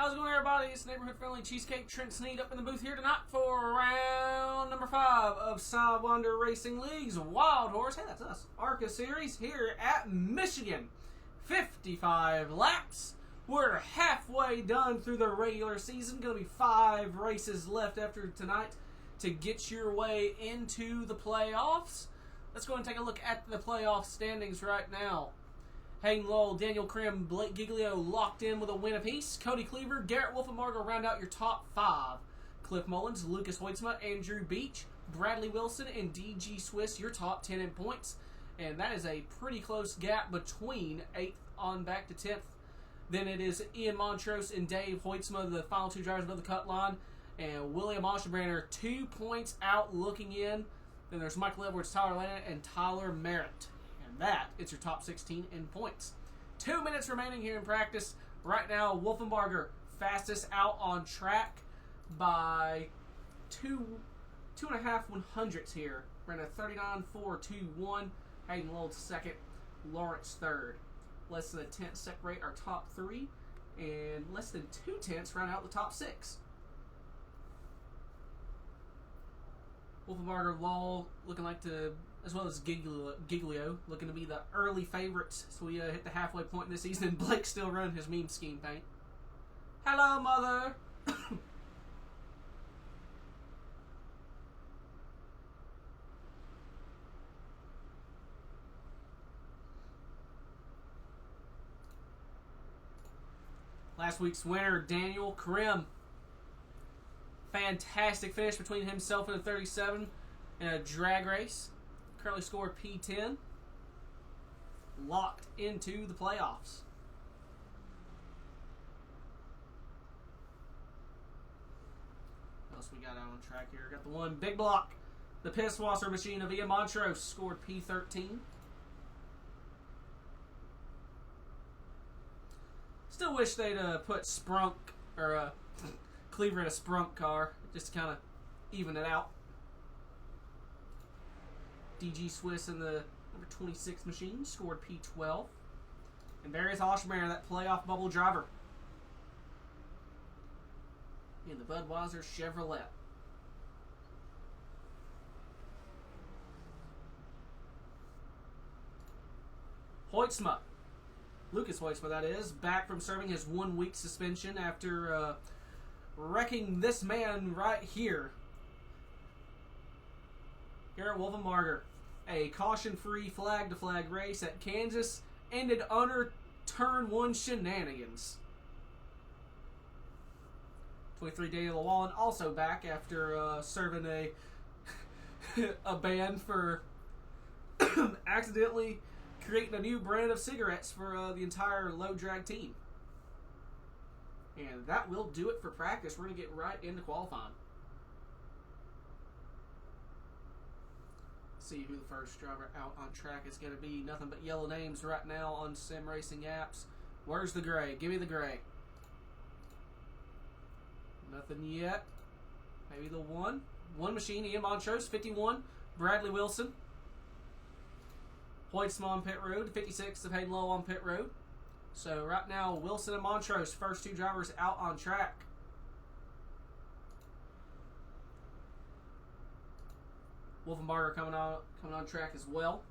How's it going, everybody? It's neighborhood friendly Cheesecake Trent Sneed up in the booth here tonight for round number 5 of Sidewinder Racing League's Wild Horse. Hey, that's us. ARCA series here at Michigan. 55 laps. We're halfway done through the regular season. Going to be 5 races left after tonight to get your way into the playoffs. Let's go and take a look at the playoff standings right now. Hayden Lowell, Daniel Krim, Blake Giglio locked in with a win apiece. Cody Cleaver, Garrett Wolfenbarger round out your top 5. Cliff Mullins, Lucas Hoytsma, Andrew Beach, Bradley Wilson, and DG Swiss your top 10 in points. And that is a pretty close gap between 8th on back to 10th. Then it is Ian Montrose and Dave Hoytsma, the final 2 drivers above the cut line. And William Osterbrander 2 points out looking in. Then there's Michael Edwards, Tyler Lana, and Tyler Merritt. That is your top 16 in points. 2 minutes remaining here in practice. Right now, Wolfenbarger fastest out on track by 2.5 100ths here. We're in a 39.421. Hayden Lowell second, Lawrence third. Less than a tenth separate our top 3, and less than 2 tenths round out the top 6. Wolfenbarger, Lowell looking like the, as well as Giglio, looking to be the early favorites. So we hit the halfway point in this season, and Blake's still running his meme scheme paint. Hello, mother! Last week's winner, Daniel Krim. Fantastic finish between himself and a 37 in a drag race. Currently scored P10. Locked into the playoffs. What else we got out on track here? Got the one big block. The Pisswasser machine of Ian Montrose scored P13. Still wish they'd put Sprunk or Cleaver in a Sprunk car just to kind of even it out. DG Swiss in the number 26 machine scored P12. And there is Oshmer, that playoff bubble driver, in the Budweiser Chevrolet. Hoytsma, Lucas Hoytsma that is, back from serving his 1-week suspension after wrecking this man right here. Garrett Wolfenbarger, a caution-free flag-to-flag race at Kansas, ended under turn 1 shenanigans. 23 Daniel Llewellyn also back after serving a ban for accidentally creating a new brand of cigarettes for the entire low drag team. And that will do it for practice. We're going to get right into qualifying. See who the first driver out on track is going to be. Nothing but yellow names right now on sim racing apps. Where's the gray? Give me the gray. Nothing yet. Maybe the one. One machine, Ian Montrose, 51. Bradley Wilson. Hoytsma on pit road. 56 of Hayden Lowell on pit road. So right now, Wilson and Montrose, first 2 drivers out on track. Wolfenbarger coming on track as well.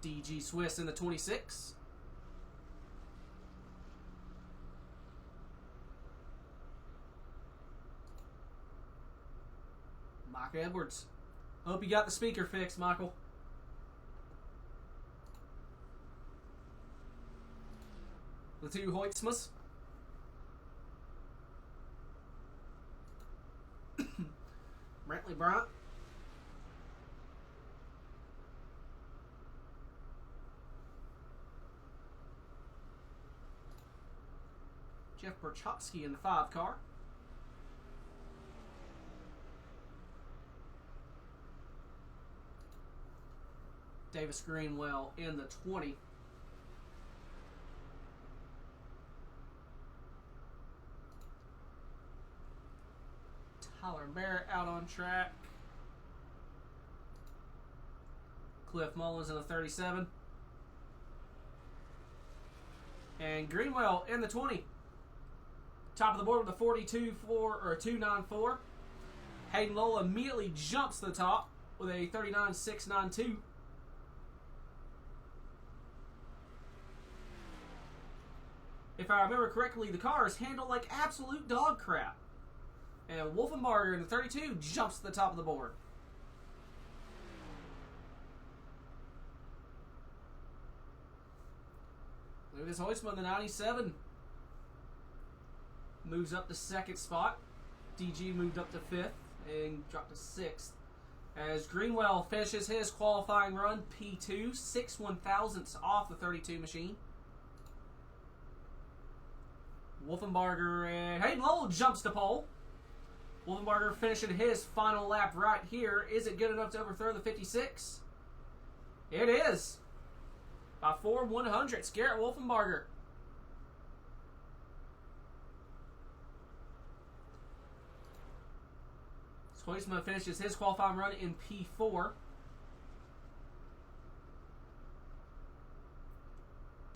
DG Swiss in the 26. Michael Edwards. Hope you got the speaker fixed, Michael. The 2 Hoytsmas. Brentley Bryant. Jeff Berchowski in the 5 car. Davis Greenwell in the 20. Tyler Merritt out on track. Cliff Mullins in the 37. And Greenwell in the 20. Top of the board with a 294. Hayden Lowell immediately jumps to the top with a 39.692. If I remember correctly, the car is handled like absolute dog crap. And Wolfenbarger in the 32 jumps to the top of the board. Lucas Hoisman, the 97, moves up to second spot. DG moved up to fifth and dropped to sixth. As Greenwell finishes his qualifying run, P2, 6 1/1000ths off the 32 machine. Wolfenbarger and Hayden Lowell jumps to pole. Wolfenbarger finishing his final lap right here. Is it good enough to overthrow the 56? It is. By 4 1/100ths, Garrett Wolfenbarger. Hoisman finishes his qualifying run in P4.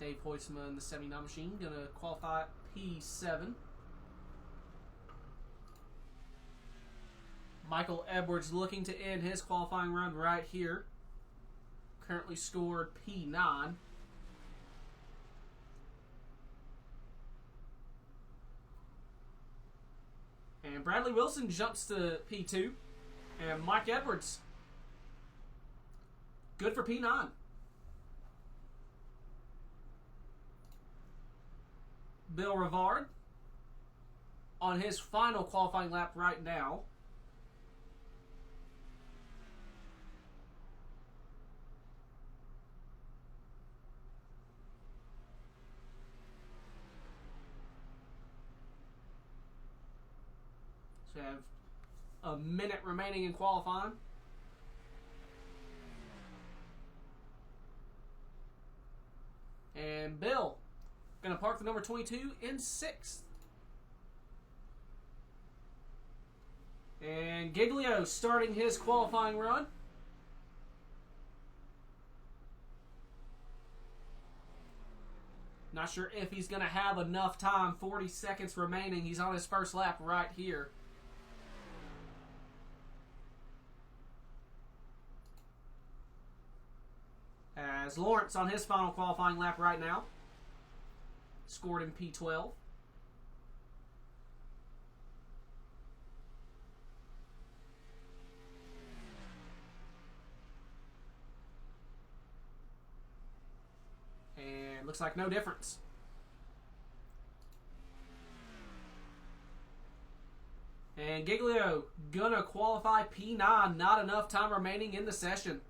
Dave Hoisman, the 79 machine, going to qualify P7. Michael Edwards looking to end his qualifying run right here. Currently scored P9. And Bradley Wilson jumps to P2. And Mike Edwards, good for P9. Bill Rivard on his final qualifying lap right now. So we have a minute remaining in qualifying. And Bill going to park the number 22 in 6th. And Giglio starting his qualifying run. Not sure if he's going to have enough time. 40 seconds remaining. He's on his first lap right here. As Lawrence on his final qualifying lap right now. Scored in P12. And looks like no difference. And Giglio gonna qualify P9. Not enough time remaining in the session.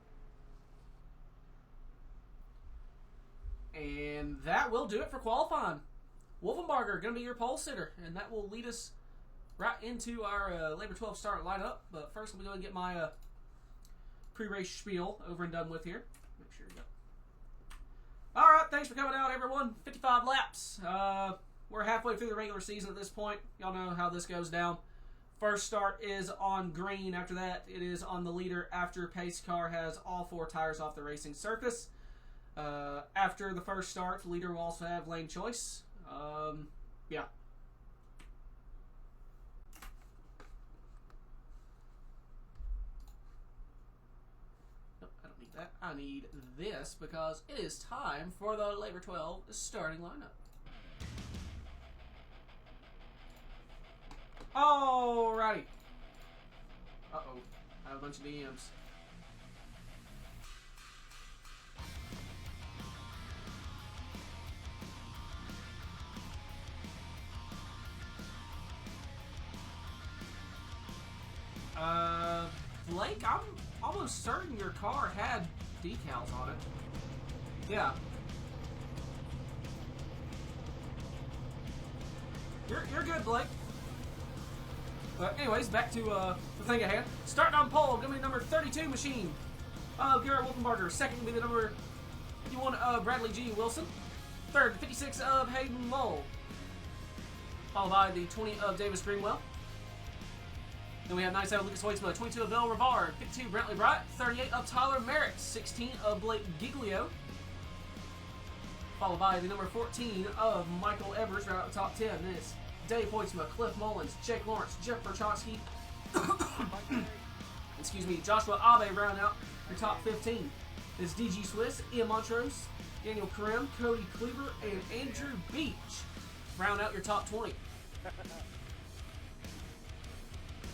And that will do it for qualifying. Wolfenbarger going to be your pole sitter. And that will lead us right into our Labor 12 start lineup. But first, let me go and get my pre-race spiel over and done with here. Make sure you go. Alright, thanks for coming out, everyone. 55 laps. We're halfway through the regular season at this point. Y'all know how this goes down. First start is on green. After that, it is on the leader after pace car has all 4 tires off the racing surface. After the first start, the leader will also have lane choice. Yeah. Nope, I don't need that. I need this because it is time for the Labor 12 starting lineup. Alrighty. Uh-oh. I have a bunch of DMs. Blake, I'm almost certain your car had decals on it. Yeah. You're good, Blake. But anyways, back to the thing at hand. Starting on pole, gonna be number 32 machine of Garrett Wolfenbarger. Second will be the number 51 of Bradley G. Wilson. Third, 56 of Hayden Lowell. Followed by the 20 of Davis Greenwell. Then we have 97 Lucas Hoytsma, 22 of Bill Rivard, 52 Brentley Bright, 38 of Tyler Merritt, 16 of Blake Giglio, followed by the number 14 of Michael Evers, right out the top 10. Then it's Dave Hoytsma, Cliff Mullins, Jake Lawrence, Jeff Berchotsky, excuse me, Joshua Abe round out your top 15. It's DG Swiss, Ian Montrose, Daniel Karim, Cody Cleaver, and Andrew Beach round out your top 20.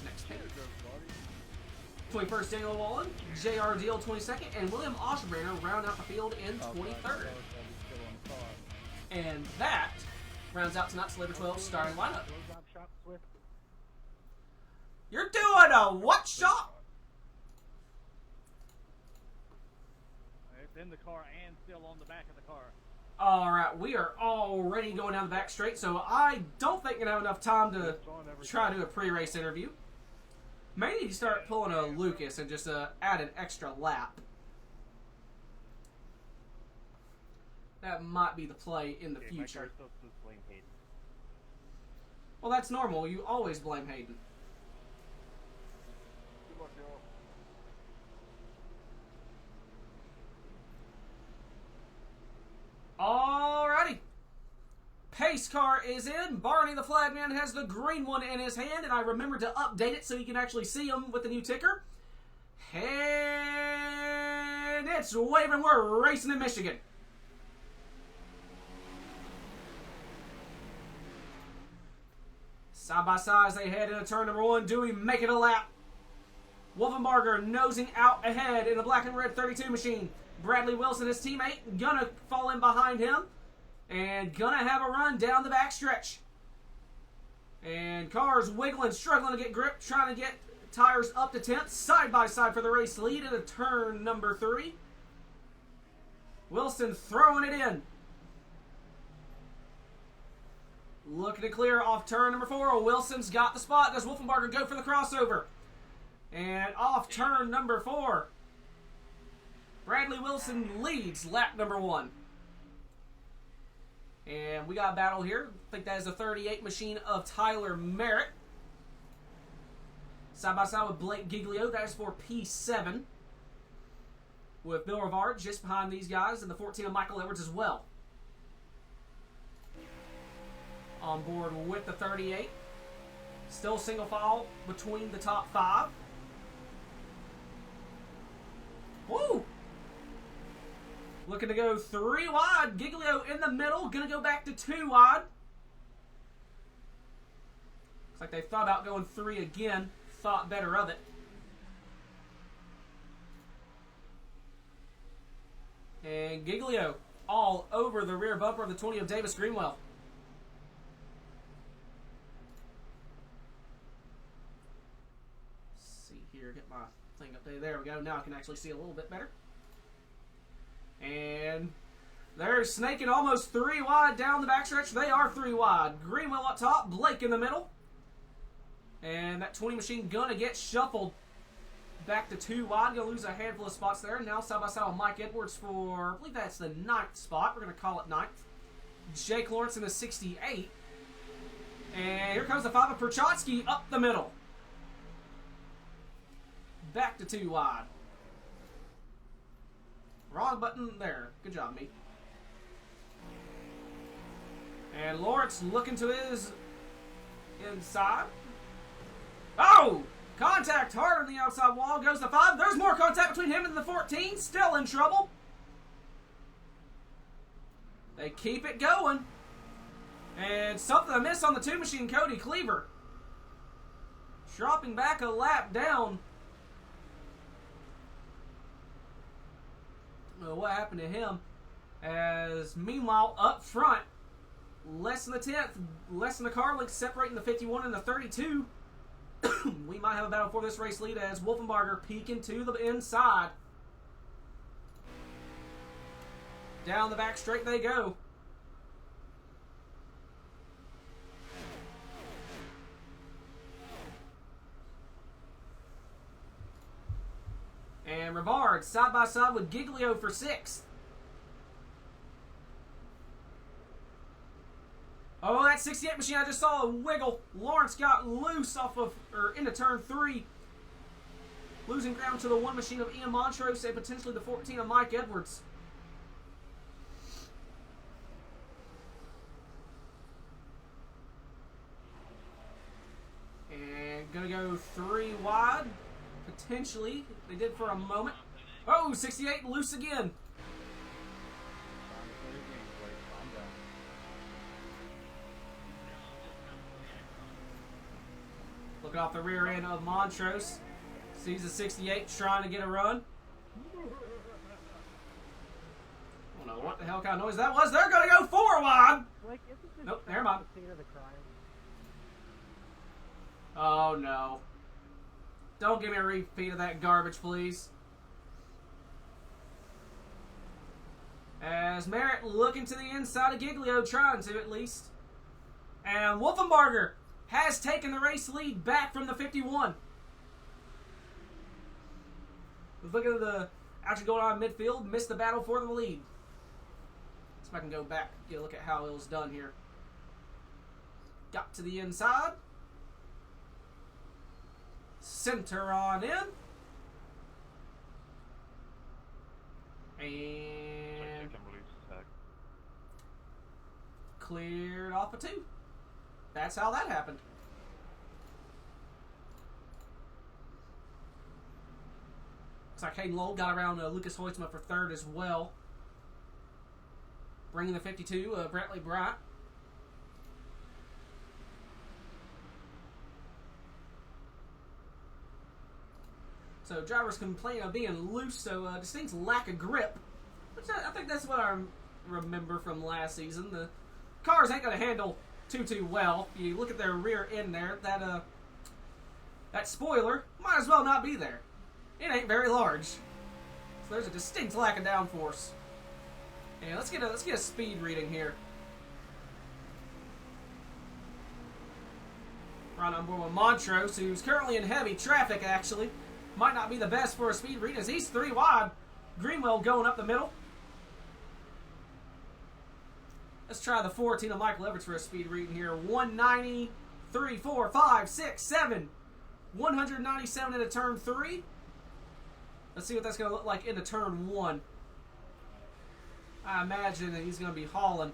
Next page. 21st, Daniel Wallen, J.R. Deal 22nd, and William Oshbrander round out the field in 23rd. And that rounds out tonight's Labor 12 starting lineup. You're doing a what shot? It's in the car and still on the back of the car. Alright, we are already going down the back straight, so I don't think we're going to have enough time to try to do a pre-race interview. May need to start pulling a Lucas and just add an extra lap. That might be the play in the future. Well, that's normal. You always blame Hayden. Alrighty. Pace car is in. Barney the flagman has the green one in his hand, and I remembered to update it so you can actually see him with the new ticker. And it's waving. We're racing in Michigan. Side by side as they head into turn number 1. Dewey making a lap. Wolfenbarger nosing out ahead in the black and red 32 machine. Bradley Wilson, his teammate, gonna fall in behind him. And gonna have a run down the back stretch. And cars wiggling, struggling to get grip, trying to get tires up to 10th. Side by side for the race lead into turn number 3. Wilson throwing it in. Looking to clear off turn number 4. Wilson's got the spot. Does Wolfenbarger go for the crossover? And off turn number 4. Bradley Wilson leads lap number 1. And we got a battle here. I think that is the 38 machine of Tyler Merritt. Side by side with Blake Giglio. That is for P7. With Bill Rivard just behind these guys. And the 14 of Michael Edwards as well. On board with the 38. Still single file between the top 5. Woo! Looking to go 3 wide. Giglio in the middle. Going to go back to 2 wide. Looks like they thought about going 3 again. Thought better of it. And Giglio all over the rear bumper of the 20 of Davis Greenwell. Get my thing up there. There we go. Now I can actually see a little bit better. And they're snaking almost 3 wide down the backstretch. They are 3 wide. Greenwell up top, Blake in the middle. And that 20 machine gonna get shuffled back to 2 wide. Gonna lose a handful of spots there. Now side by side with Mike Edwards for, I believe that's the 9th spot. We're gonna call it 9th. Jake Lawrence in the 68. And here comes the 5 of Perchotsky up the middle. Back to 2 wide. Wrong button there. Good job, me. And Lawrence looking to his inside. Oh! Contact hard on the outside wall. Goes the 5. There's more contact between him and the 14. Still in trouble. They keep it going. And something I missed on the 2 machine, Cody Cleaver. Dropping back a lap down. What happened to him? As meanwhile, up front, less than the 10th, less than the car length separating the 51 and the 32. We might have a battle for this race lead as Wolfenbarger peeking to the inside. Down the back straight they go. And Rivard side by side with Giglio for 6th. Oh, that 68 machine, I just saw a wiggle. Lawrence got loose off of, or into turn 3. Losing ground to the 1 machine of Ian Montrose and potentially the 14 of Mike Edwards. And gonna go 3 wide. Potentially. They did for a moment. Oh, 68 loose again. Looking off the rear end of Montrose. Sees the 68 trying to get a run. I don't know what the hell kind of noise that was. They're going to go 4 wide. Like, isn't this Nope, never mind. the scene of the crime? Oh, no. Don't give me a repeat of that garbage, please. As Merritt looking to the inside of Giglio, trying to at least. And Wolfenbarger has taken the race lead back from the 51. Looking at the action going on in midfield, missed the battle for the lead. So if I can go back, get a look at how it was done here. Got to the inside. Center on in. And cleared off a 2. That's how that happened. Looks like Hayden Lowell got around Lucas Hoytsma for 3rd as well. Bringing the 52, Brantley Bryant. So drivers complain of being loose, so distinct lack of grip. Which I think that's what I remember from last season. The cars ain't going to handle too well. You look at their rear end there, that spoiler might as well not be there. It ain't very large. So there's a distinct lack of downforce. And let's get a speed reading here. Right on board with Montrose, who's currently in heavy traffic actually. Might not be the best for a speed read as he's 3 wide. Greenwell going up the middle. Let's try the 14 of Michael Everts for a speed reading here. 190, 3, 4, 5, 6, 7. 197 into turn 3. Let's see what that's going to look like into turn 1. I imagine that he's going to be hauling.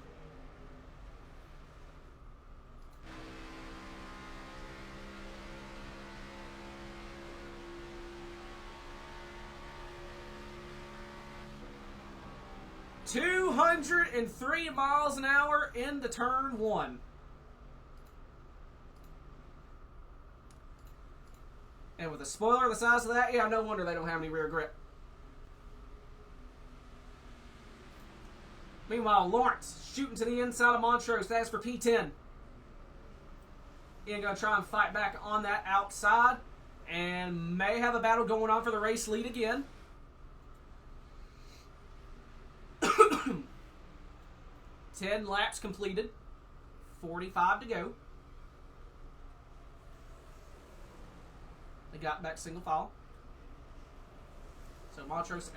$203 miles an hour into turn 1. And with a spoiler the size of that, yeah, no wonder they don't have any rear grip. Meanwhile, Lawrence shooting to the inside of Montrose. That's for P10. Ian going to try and fight back on that outside. And may have a battle going on for the race lead again. 10 laps completed. 45 to go. They got back single file. So Montrose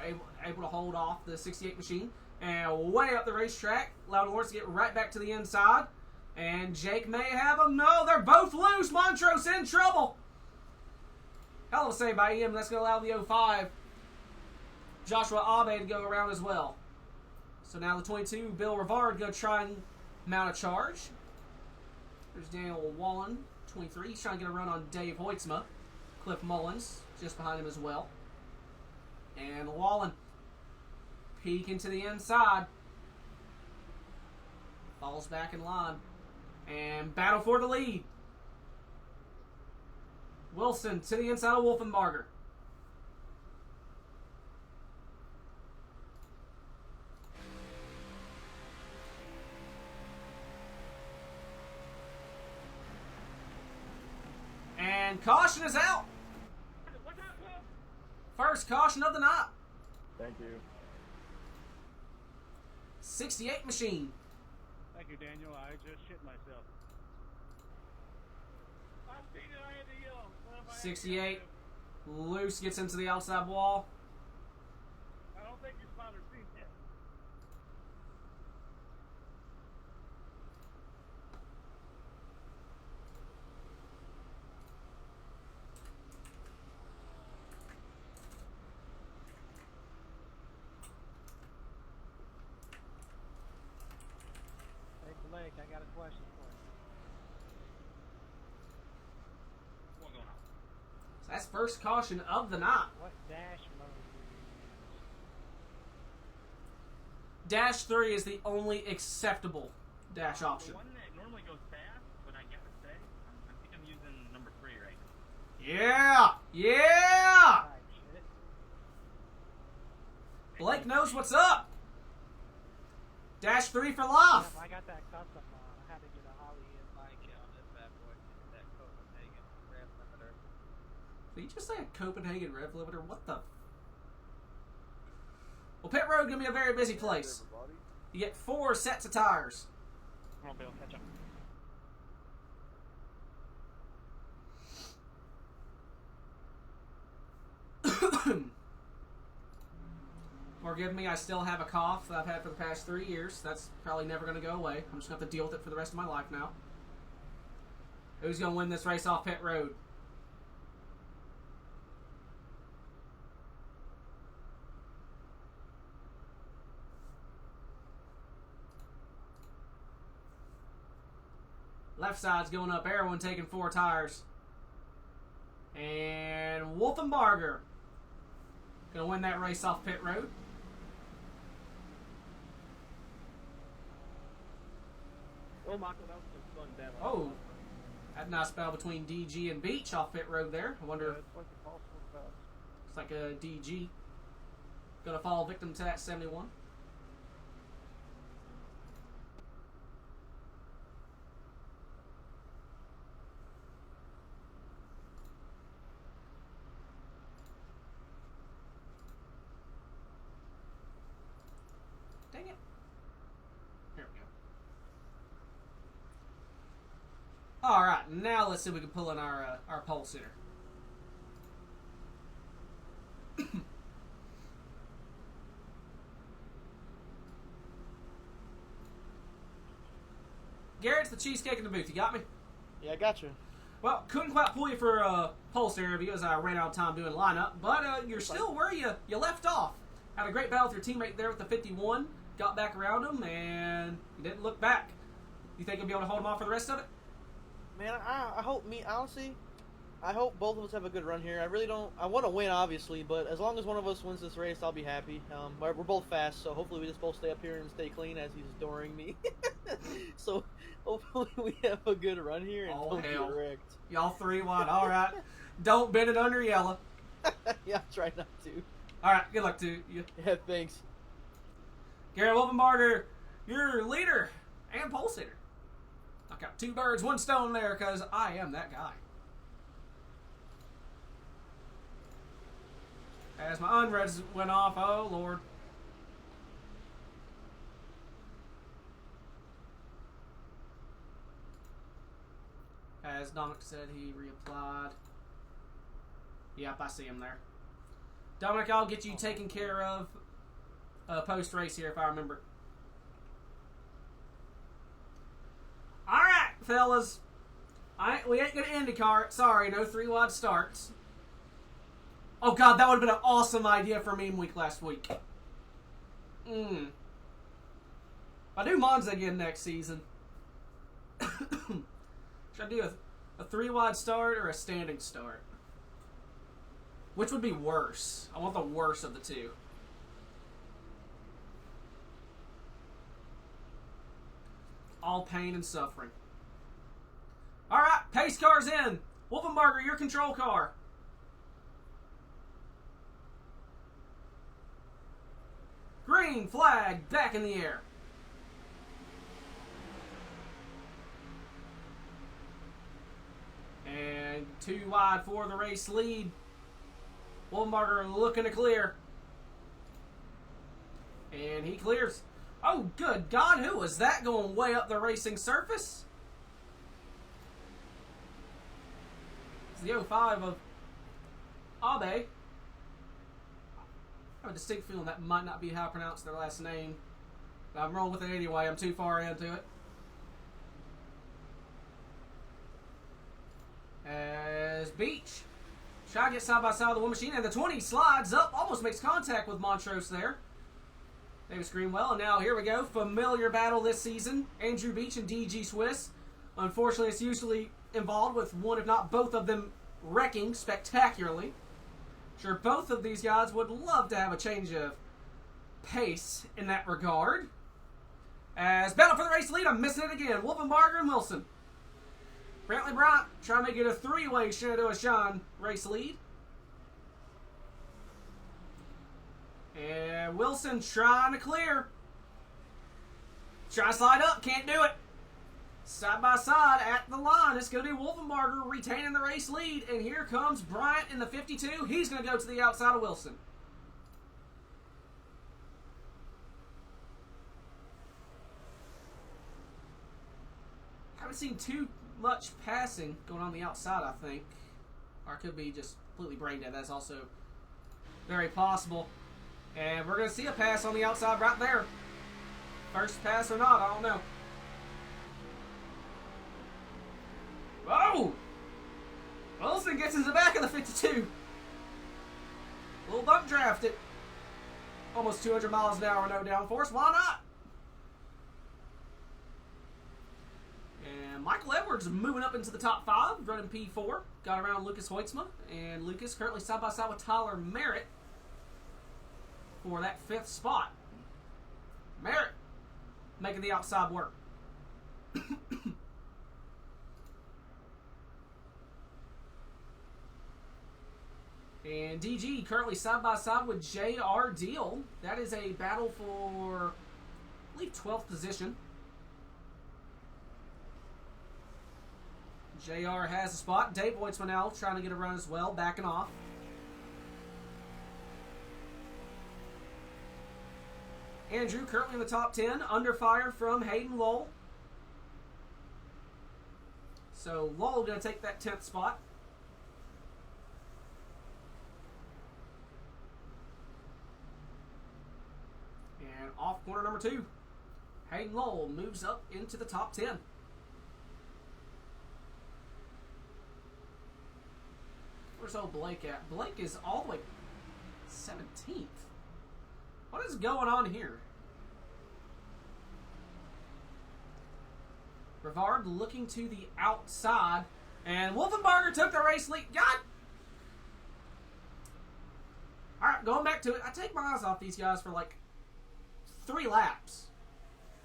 able to hold off the 68 machine. And way up the racetrack. Allowed Lawrence to get right back to the inside. And Jake may have them. No, they're both loose. Montrose in trouble. Hell of a save by Ian. That's going to allow the 05 Joshua Abe to go around as well. So now the 22, Bill Rivard, going to try and mount a charge. There's Daniel Wallen, 23. He's trying to get a run on Dave Hoytsma. Cliff Mullins just behind him as well. And Wallen peeking to the inside. Falls back in line. And battle for the lead. Wilson to the inside of Wolfenbarger. And caution is out. First caution of the night. Thank you. 68 machine. Thank you, Daniel. I just shit myself. I seen it. I had to yell. 68. Loose gets into the outside wall. I don't think your spotter's seen Jake, I got a question for you. What's going on? So that's first caution of the night. What dash mode do you use? Dash 3 is the only acceptable dash option. The one that normally goes fast, but I gotta say, I think I'm using number 3 right now. Yeah! Yeah! Type shit. Blake knows what's up. Dash 3 for life. Yep, I got that custom on. I had to get a Holly in bike on this bad boy. That Copenhagen rev limiter. Did you just say a Copenhagen rev limiter? What the? Well, pit road gonna be a very busy place. You get 4 sets of tires. Come on, Bill, catch up. Forgive me, I still have a cough that I've had for the past 3 years. That's probably never going to go away. I'm just going to have to deal with it for the rest of my life now. Who's going to win this race off pit road? Left side's going up. Erwin taking 4 tires. And Wolfenbarger going to win that race off pit road. Oh, Michael, that was some fun demo. Oh, had a nice battle between DG and Beach off pit road there. I wonder, It's like the possible best. looks like a DG gonna fall victim to that 71. Dang it. Here we go. Alright, now let's see if we can pull in our pole sitter. Garrett's the cheesecake in the booth. You got me? Yeah, I got you. Well, couldn't quite pull you for pole sitter because I ran out of time doing lineup, but you're still where you left off. Had a great battle with your teammate there with the 51. Got back around him, and you didn't look back. You think you'll be able to hold him off for the rest of it? Man, I hope honestly, I hope both of us have a good run here. I really don't. I want to win, obviously, but as long as one of us wins this race, I'll be happy. We're both fast, so hopefully we just both stay up here and stay clean as he's adoring me. So hopefully we have a good run here and Oh, don't hell. get wrecked. Y'all 3-1. All right. Don't bend it under yellow. Yeah, I'll try not to. All right. Good luck to you. Yeah, thanks. Garrett Wolfenbarger, your leader and pole sitter. Knock out 2 birds, 1 stone there, because I am that guy. As my unreds went off, oh Lord. As Dominic said, he reapplied. Yep, I see him there. Dominic, I'll get you taken care of post-race here if I remember. Alright, fellas. We ain't gonna IndyCar it. Sorry, no 3 wide starts. Oh god, that would have been an awesome idea for meme week last week. If I do Monza again next season, should I do a 3 wide start or a standing start? Which would be worse? I want the worst of the 2. All pain and suffering. Alright, pace car's in. Wolfenbarger, your control car. Green flag back in the air. And 2 wide for the race lead. Wolfenbarger looking to clear. And he clears. Oh, good God, who was that going way up the racing surface? It's the 05 of Abe. I have a distinct feeling that might not be how I pronounce their last name. But I'm rolling with it anyway. I'm too far into it. As Beach. Try to get side by side with the one machine. And the 20 slides up. Almost makes contact with Montrose there. Davis Greenwell, and now here we go. Familiar battle this season. Andrew Beach and DG Swiss. Unfortunately, it's usually involved with one, if not both of them, wrecking spectacularly. Sure, both of these guys would love to have a change of pace in that regard. As battle for the race lead, I'm missing it again. Wolfenbarger and Wilson. Brantley Bryant trying to make it a three-way Shenandoah Shine race lead. And Wilson trying to clear. Trying to slide up, can't do it. Side by side at the line, it's going to be Wolfenbarger retaining the race lead. And here comes Bryant in the 52. He's going to go to the outside of Wilson. Haven't seen too much passing going on the outside, I think. Or it could be just completely brain dead. That's also very possible. And we're going to see a pass on the outside right there. First pass or not, I don't know. Whoa! Wilson gets in the back of the 52. Little bump drafted. Almost 200 miles an hour, no downforce. Why not? And Michael Edwards moving up into the top 5, running P4. Got around Lucas Hoitzma. And Lucas currently side by side with Tyler Merritt for that 5th spot. Merritt making the outside work. And DG currently side by side with JR Deal. That is a battle for, I believe, 12th position. JR has a spot. Dave Hoitzman now trying to get a run as well, backing off. Andrew currently in the top 10, under fire from Hayden Lowell. So Lowell going to take that 10th spot. And off corner number 2, Hayden Lowell moves up into the top 10. Where's old Blake at? Blake is all the way 17th. What is going on here? Brevard looking to the outside. And Wolfenbarger took the race lead. God! Alright, going back to it. I take my eyes off these guys for like 3 laps.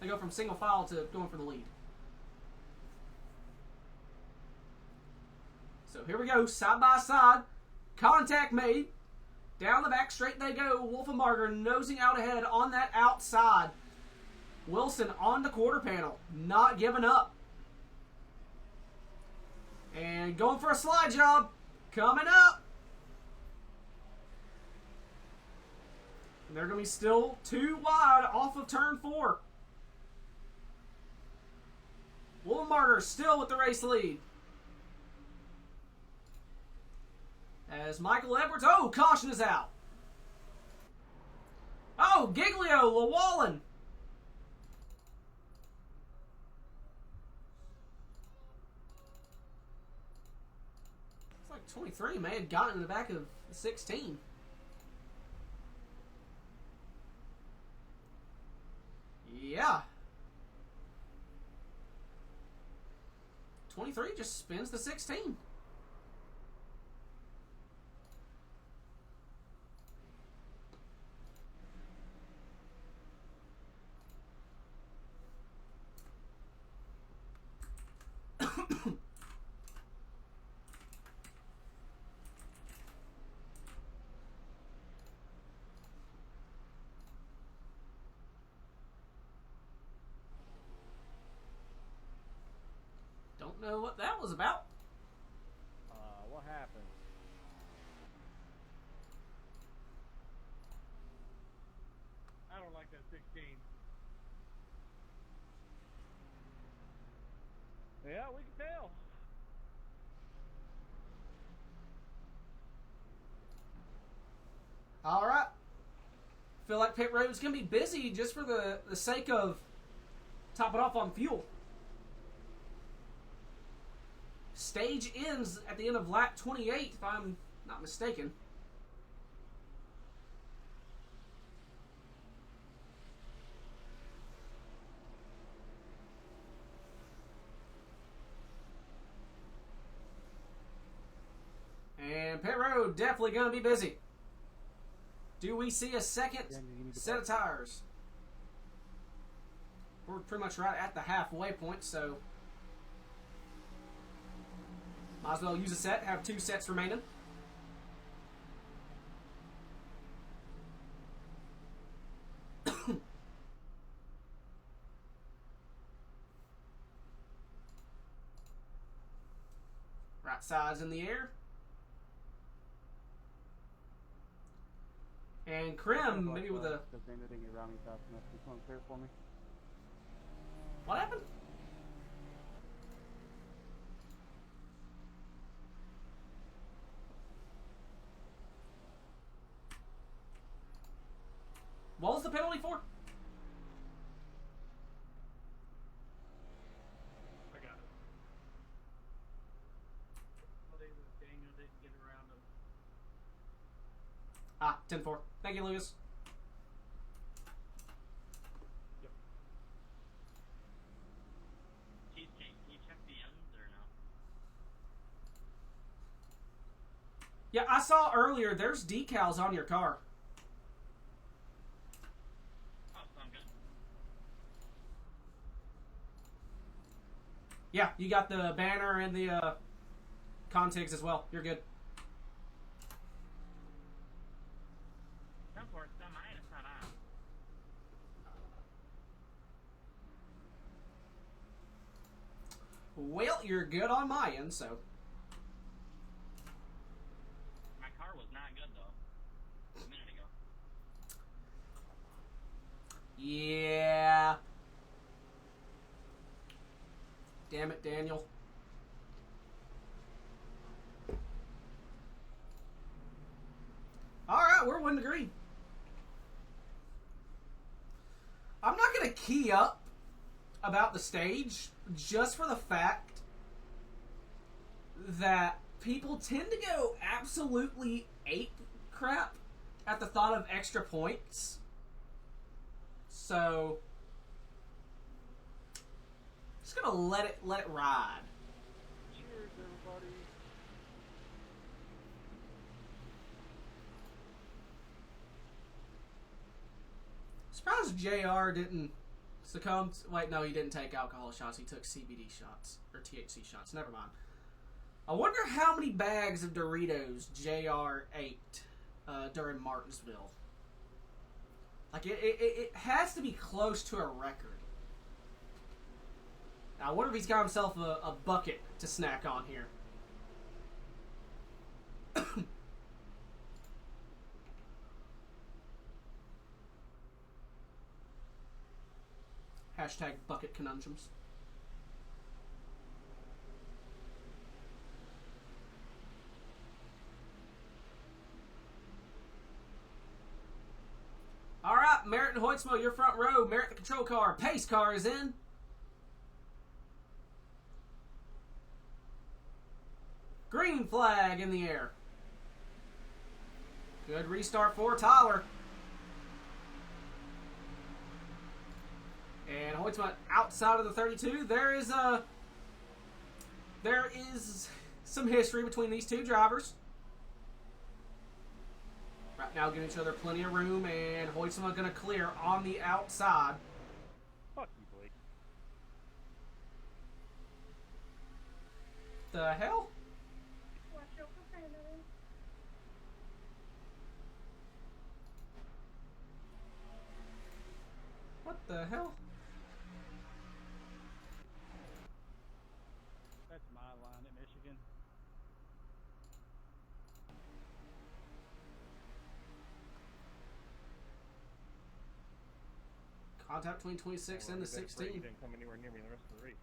They go from single file to going for the lead. So here we go, side by side. Contact made. Down the back straight they go. Wolfenbarger nosing out ahead on that outside. Wilson on the quarter panel. Not giving up. And going for a slide job. Coming up. And they're going to be still 2 wide off of turn 4. Wolfenbarger still with the race lead. As Michael Edwards, caution is out. Giglio, Llewellyn. It's like 23 may have gotten in the back of 16. Yeah. 23 just spins the 16. Don't know what that was about. What happened? I don't like that 16. Yeah, we can tell. All right. Feel like pit road's going to be busy just for the sake of topping off on fuel. Stage ends at the end of lap 28, if I'm not mistaken. definitely going to be busy. Do we see a second set of tires? We're pretty much right at the halfway point, so might as well use a set. Have 2 sets remaining. Right side's in the air. And Krim, maybe with a... What happened? What was the penalty for? I got it. Well, Daniel didn't get around him. Ah, 10-4. Thank you, Lucas. Cheesecake, can you check the ends or no? Yeah, I saw earlier there's decals on your car. Oh, so I'm good. Yeah, you got the banner and the contigs as well. You're good. Come for it, it's on mine, it's not on. Well, you're good on my end, so. My car was not good though. A minute ago. Yeah. Damn it, Daniel. Alright, we're 1 degree. I'm not going to key up about the stage just for the fact that people tend to go absolutely ape crap at the thought of extra points. So just gonna let it ride. Cheers, everybody. Surprised JR didn't succumb. Wait, no, he didn't take alcohol shots. He took CBD shots or THC shots. Never mind. I wonder how many bags of Doritos JR ate during Martinsville. Like, it has to be close to a record. Now, I wonder if he's got himself a bucket to snack on here. Hashtag bucket conundrums. Alright, Merritt and Hoytsmo, your front row. Merritt the control car. Pace car is in. Green flag in the air. Good restart for Tyler. And Hoytsma outside of the 32. There is some history between these two drivers. Right now giving each other plenty of room, and Hoytsma going to clear on the outside. Fuck you, Blake. The hell? Watch your profanity. What the hell? That's my line at Michigan. Contact between 26 and the 16. You didn't come anywhere near me the rest of the race.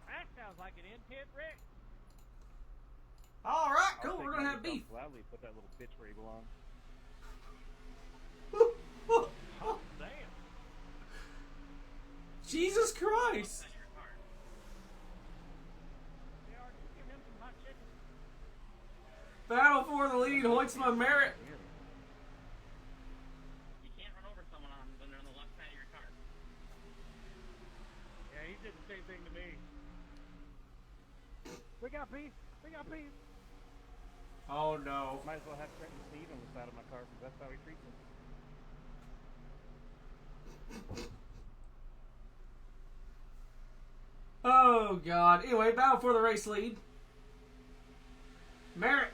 That sounds like an in-pit wreck. All right, I'll cool. take We're gonna my have week beef. off gladly put that little bitch where he belongs. Oh, damn. Jesus Christ! That's your car. They are just giving him some hot chicken. Battle for the lead. Hoytsma Merritt. You can't run over someone when they're on the left side of your car. Yeah, he did the same thing to me. We got beef. We got beef. Oh no. Might as well have Trenton Sneed on the side of my car because that's how he treats him. Oh god. Anyway, battle for the race lead. Merritt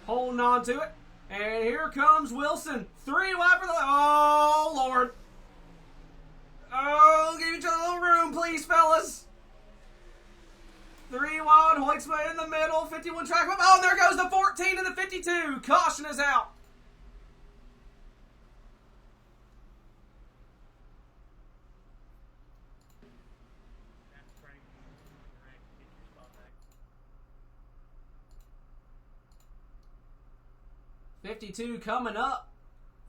holding on to it. And here comes Wilson. 3 wide for the... Oh, Lord. Oh, give each other a little room, please, fellas. 3 wide. Hoiksma in the middle. 51 track. Oh, and there goes the 14 and the 52. Caution is out. That's crazy. Right, get your spot back. 52 coming up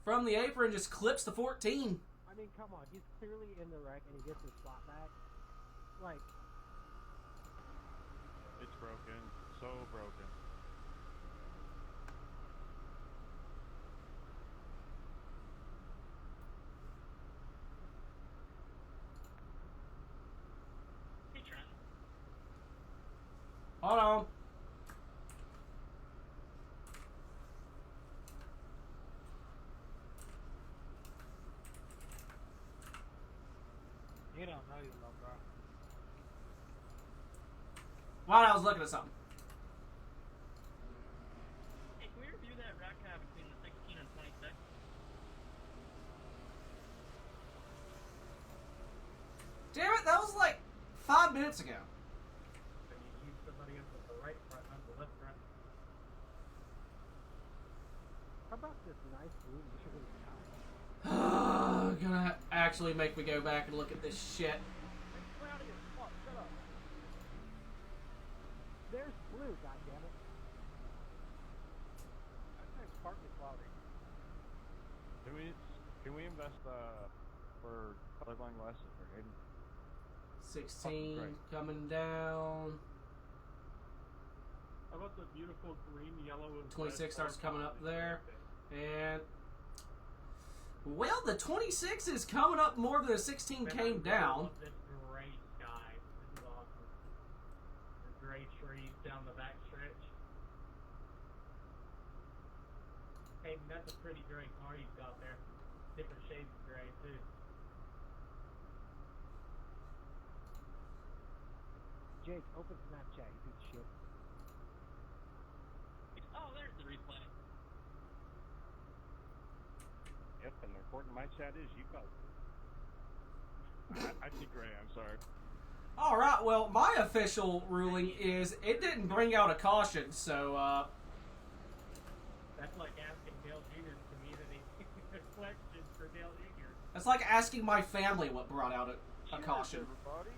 from the apron. Just clips the 14. I mean, come on, he's clearly in the wreck and he gets his spot back. Like, It's broken. So broken. Hey, Trent. Hold on. you don't know you love, bro. While I was looking at something. Hey, can we review that rack cab between the 16 and 26? Damn it, that was like 5 minutes ago. And you keep somebody up with the right front, not the left front. How about this nice blue Michigan sky? Gonna actually make me go back and look at this shit. It's cloudy as fuck, shut up. There's blue, goddammit. I think it's partly cloudy. Can we invest for colorblind glasses for Hayden? 16 Right. coming down. How about the beautiful green, yellow, and 26 starts coming up there. And well, the 26 is coming up more than the 16 came down. This gray sky. This is awesome. The gray trees down the back stretch. Hey, that's a pretty gray car you've got there. Different shades of gray, too. Jake, open Snapchat, you piece of shit. Oh, there's the replay. Yep, and the report in my chat is you caused it. I see gray, I'm sorry. All right, well, my official ruling is it didn't bring out a caution, so That's like asking Dale Jr.'s community questions for Dale Jr. that's like asking my family what brought out a caution. Everybody.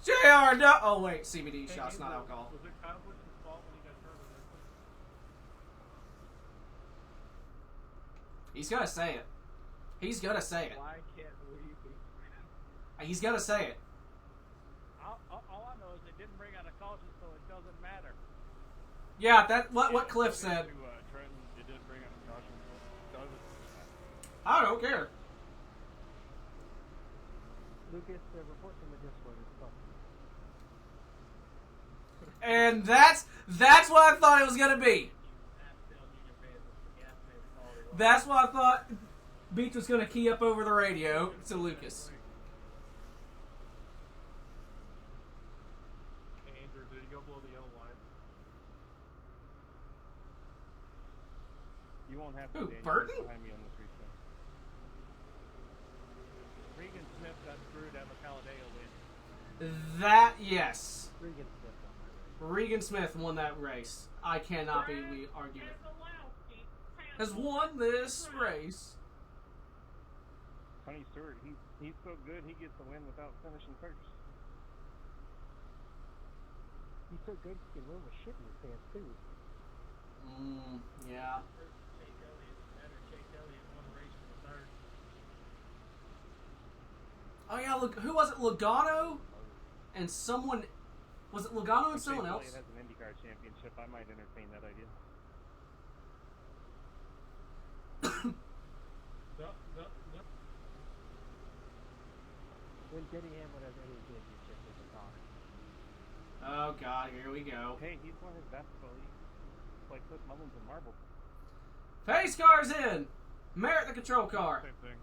JR, no. Oh wait, CBD shots, not alcohol. Was it Kyle Busch's fault when he got hurt or this? He's gonna say it. He's gonna say it. Why can't we be? He's gonna say it. All I know is it didn't bring out a caution, so it doesn't matter. Yeah, that what Cliff said. Trenton, it did bring out a caution, so it doesn't matter. I don't care. Lucas, the report from the Discord is fucked. And that's what I thought it was gonna be. That's what I thought Beach was gonna key up over the radio to Lucas. Hey, Andrew, did you go below the yellow line? You won't have to. Who, Daniel, Burton? behind me on this reset. Regan Smith got screwed at the Talladega win. That yes. Regan Smith on my right. Regan Smith won that race. I cannot be arguing. Has won this race. Tony Stewart, he's so good he gets the win without finishing first. He's so good he can win with shit in his pants too. Yeah. Chase Elliott won a race for the third. Oh yeah, look, who was it? Logano and someone. Was it Logano and someone else? Chase Elliott has an IndyCar championship. I might entertain that idea. When Denny Hamlin has any championship with the car. Oh god, here we go. Hey, he's won his basketball league. It's like put Mullins in marble. Pace car's in. Merritt the control car. Same thing.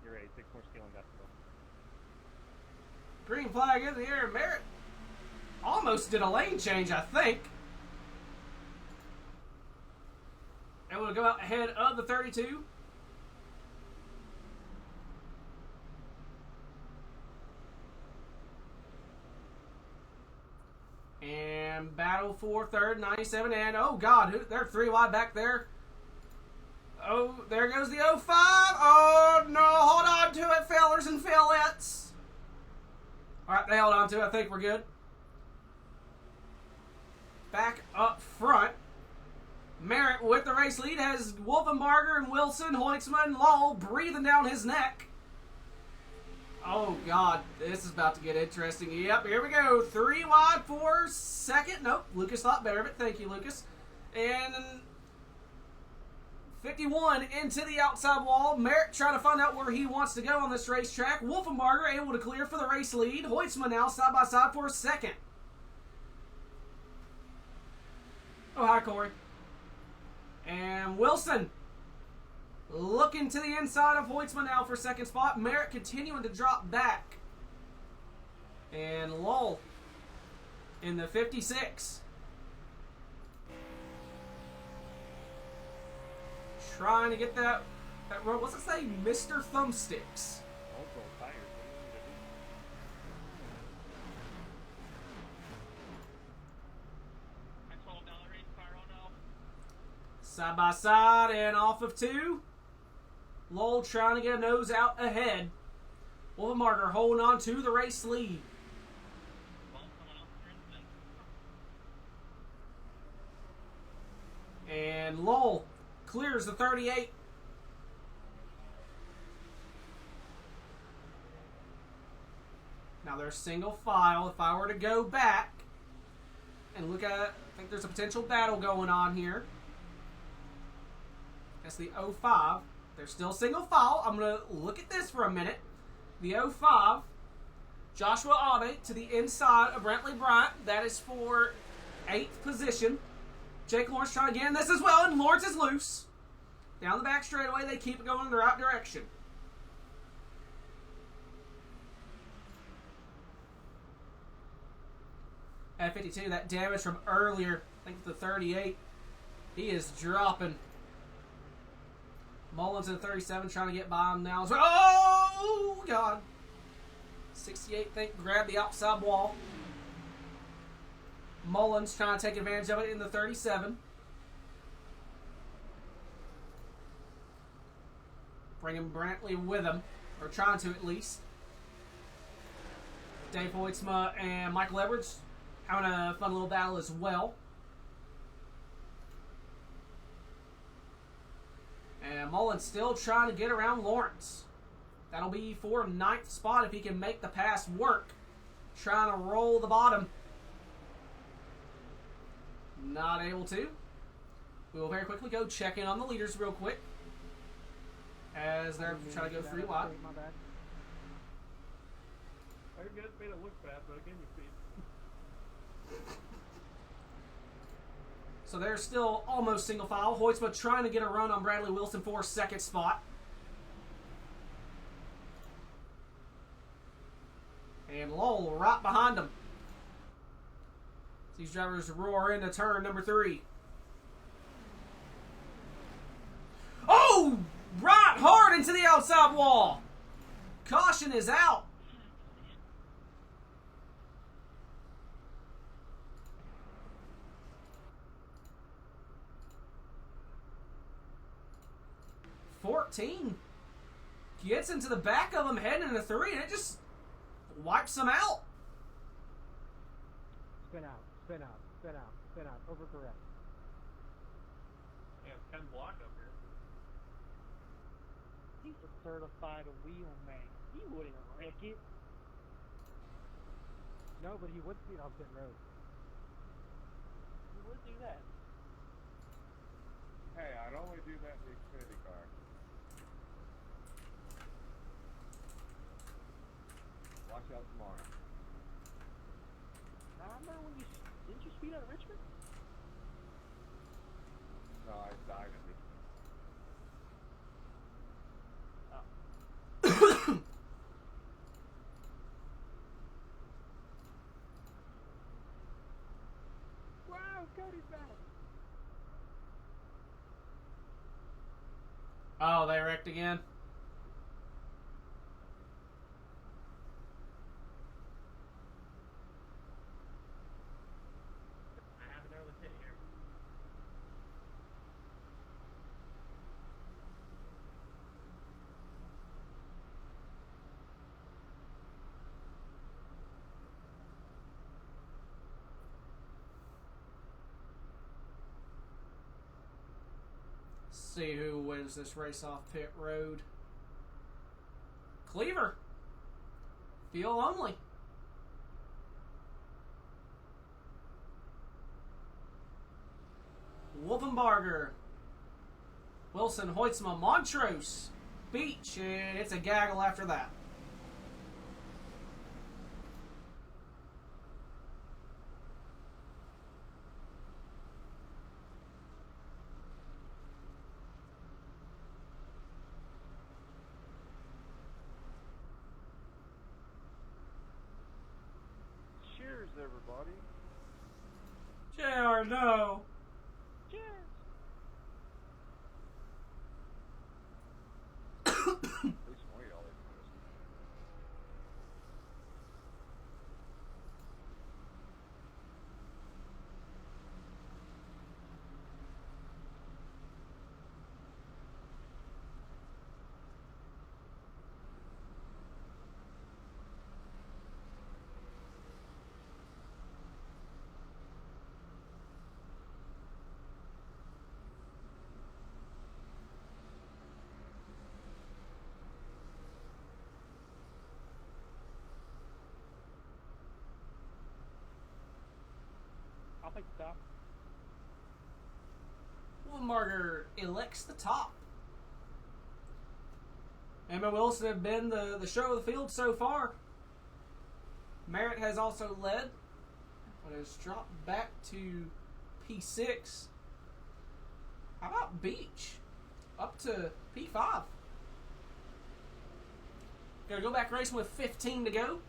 You're right. 6 more skill and got to go. Green flag in the air. Merritt almost did a lane change, I think. Able to go out ahead of the 32. And battle for third, 97. And oh God, they're 3 wide back there. Oh, there goes the 05. Oh no, hold on to it, fellers and fellettes. All right, they held on to it. I think we're good. Back up front. Merritt with the race lead has Wolfenbarger and Wilson, Hoitzman, Lowell breathing down his neck. Oh, God. This is about to get interesting. Yep, here we go. 3 wide for second. Nope, Lucas thought better of it. Thank you, Lucas. And 51 into the outside wall. Merritt trying to find out where he wants to go on this racetrack. Wolfenbarger able to clear for the race lead. Hoitzman now side by side for a second. Oh, hi, Corey. And Wilson looking to the inside of Hoitzman now for second spot. Merritt continuing to drop back. And Lowell in the 56. Trying to get that road. What's it say? Mr. Thumbsticks. Also tires. Side by side and off of 2. Lowell trying to get a nose out ahead. Wolfenbarger holding on to the race lead. And Lowell clears the 38. Now there's single file. If I were to go back and look at it, I think there's a potential battle going on here. That's the 05. There's still single file. I'm going to look at this for a minute. The 05, Joshua Abe to the inside of Brentley Bryant. That is for 8th position. Jake Lawrence trying again this as well, and Lawrence is loose. Down the back straightaway, they keep it going in the right direction. At 52, that damage from earlier, I think the 38, he is dropping. Mullins in 37 trying to get by him now. Oh, God. 68, think, grab the outside wall. Mullins trying to take advantage of it in the 37. Bringing Brantley with him, or trying to at least. Dave Hoitzma and Michael Edwards having a fun little battle as well. And Mullins still trying to get around Lawrence. That'll be for 9th spot if he can make the pass work. Trying to roll the bottom. Not able to. We will very quickly go check in on the leaders real quick. As they're trying to go 3 wide. My bad. I guess made it look bad, but again, you see. So they're still almost single file. Hoitzma trying to get a run on Bradley Wilson for 2nd spot. And Lowell right behind him. These drivers roar into turn number 3. Oh! Right hard into the outside wall. Caution is out. Gets into the back of him, heading into 3, and it just wipes him out. Spin out, spin out, spin out, spin out. Overcorrect. Yeah, 10 block up here. He's a certified wheelman. He wouldn't wreck it. No, but he would speed off pit road. He would do that. Hey, I'd only do that in the Xfinity car. Watch out tomorrow. Now, I remember when didn't you speed out of Richmond? No, I died in Richmond. Wow, Cody's back. Oh, they wrecked again. I have an early pit here. See who wins this race off pit road. Cleaver. Feel only. Wolfenbarger. Wilson, Hoytsma, Montrose, Beach, and it's a gaggle after that. Cheers, everybody. JR, no. Cheers. At least one of y'all is pissed. I'll take the top. Wolfenbarger elects the top. Emma Wilson have been the show of the field so far. Merritt has also led, but has dropped back to P6. How about Beach? Up to P5. Gonna go back racing with 15 to go.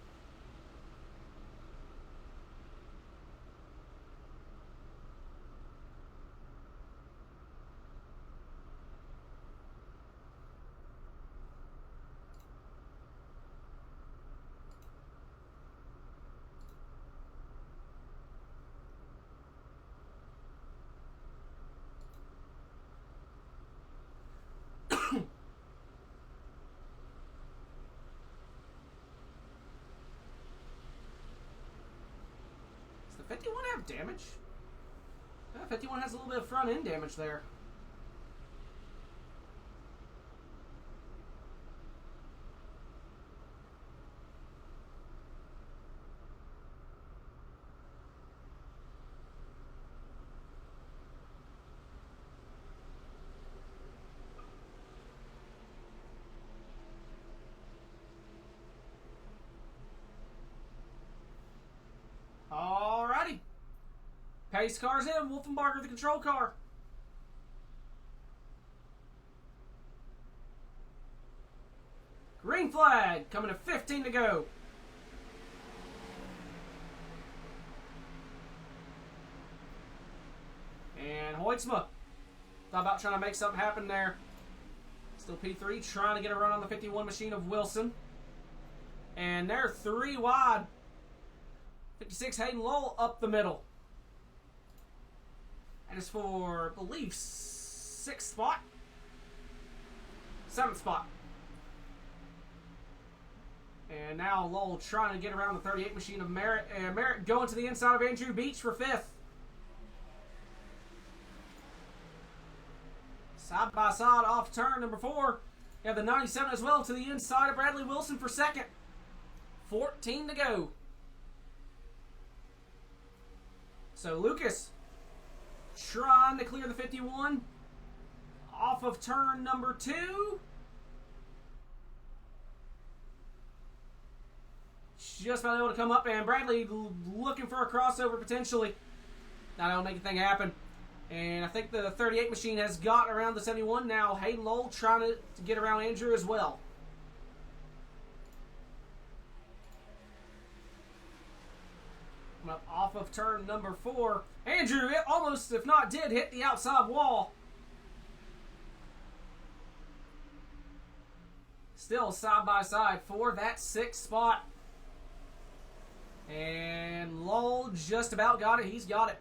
Does the 51 have damage? Yeah, 51 has a little bit of front end damage there. Alrighty. Pace car's in. Wolfenbarger, the control car. Green flag. Coming to 15 to go. And Hoytsma. Thought about trying to make something happen there. Still P3, trying to get a run on the 51 machine of Wilson. And they're 3 wide. 56 Hayden Lowell up the middle. That is for, I believe, 6th spot. 7th spot. And now Lowell trying to get around the 38 machine of Merritt. And Merritt going to the inside of Andrew Beach for 5th. Side by side off turn number 4. You have the 97 as well to the inside of Bradley Wilson for 2nd. 14 to go. So Lucas trying to clear the 51 off of turn number 2. Just about able to come up, and Bradley looking for a crossover potentially. Not able to make a thing happen. And I think the 38 machine has got around the 71 now. Hayden Lowell trying to get around Andrew as well. Up off of turn number 4. Andrew, it almost, if not did, hit the outside wall. Still side by side for that 6th spot. And Lowell just about got it. He's got it.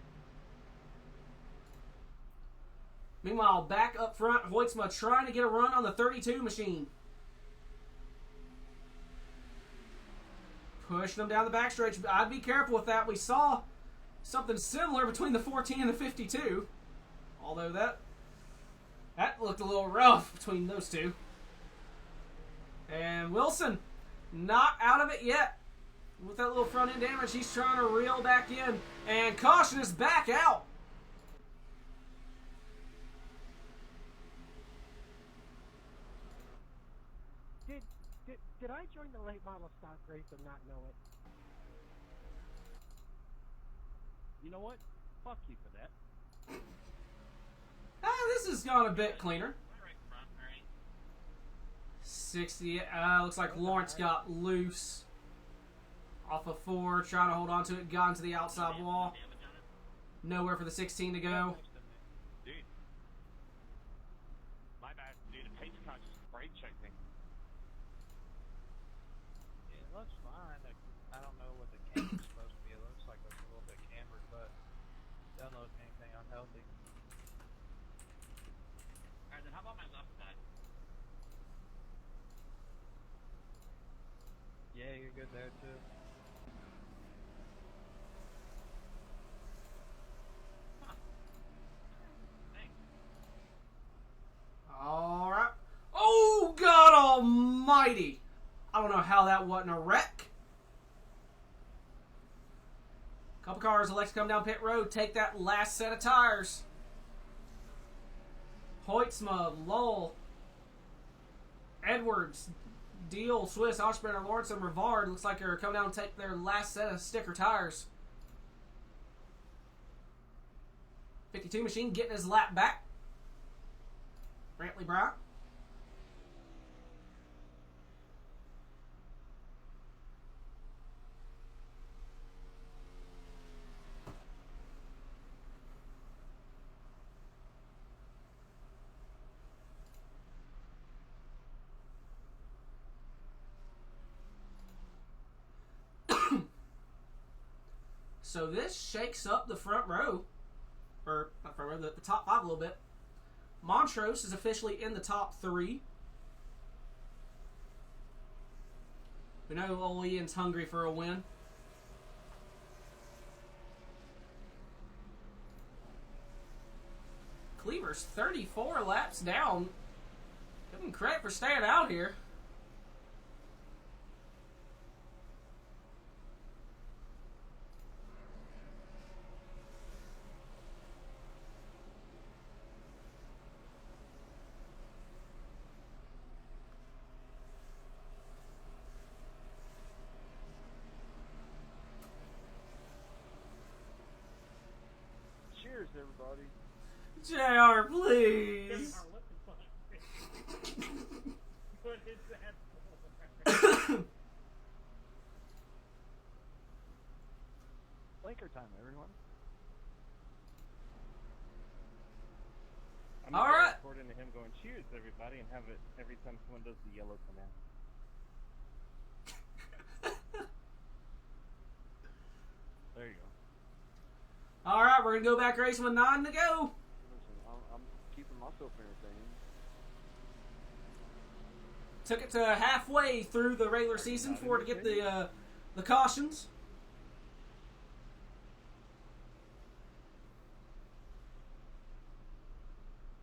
Meanwhile, back up front, Hoytsma trying to get a run on the 32 machine. Pushing them down the backstretch. I'd be careful with that. We saw something similar between the 14 and the 52. Although that looked a little rough between those two. And Wilson not out of it yet. With that little front end damage, he's trying to reel back in. And caution is back out. Did I join the late model stock race and not know it? You know what? Fuck you for that. This has gone a bit cleaner. Right front, alright. 60. Looks like Lawrence got loose. Off of 4, trying to hold on to it. Got into the outside wall. Damage on it. Nowhere for the 16 to go. Dude. My bad. Dude, the pace conscious brake check thing. Yeah, it looks fine. I don't know what the camera's supposed to be. It looks like it's a little bit cambered, but doesn't look anything unhealthy. Alright, then how about my left side? Yeah, you're good there too. Thanks. Alright. Oh, God almighty. I don't know how that wasn't a wreck. Couple cars elect to come down pit road, take that last set of tires. Hoytsma, Lowell, Edwards, Deal, Swiss, Oshbrenner, Lawrence, and Rivard looks like they're coming down and take their last set of sticker tires. 52 machine getting his lap back. Brantley Bryant. So this shakes up the front row, or not front row, the top 5 a little bit. Montrose is officially in the top 3. We know old Ian's hungry for a win. Cleaver's 34 laps down. Give him credit for staying out here. Cheers, everybody. JR, please. JR, what the fuck? What is that for? Blinker time, everyone. I'm All gonna right. record into him going, cheers, everybody, and have it every time someone does the yellow come out. There you go. All right, we're going to go back racing with 9 to go. Listen, I'm keeping myself entertained. Took it to halfway through the regular season for to get the cautions.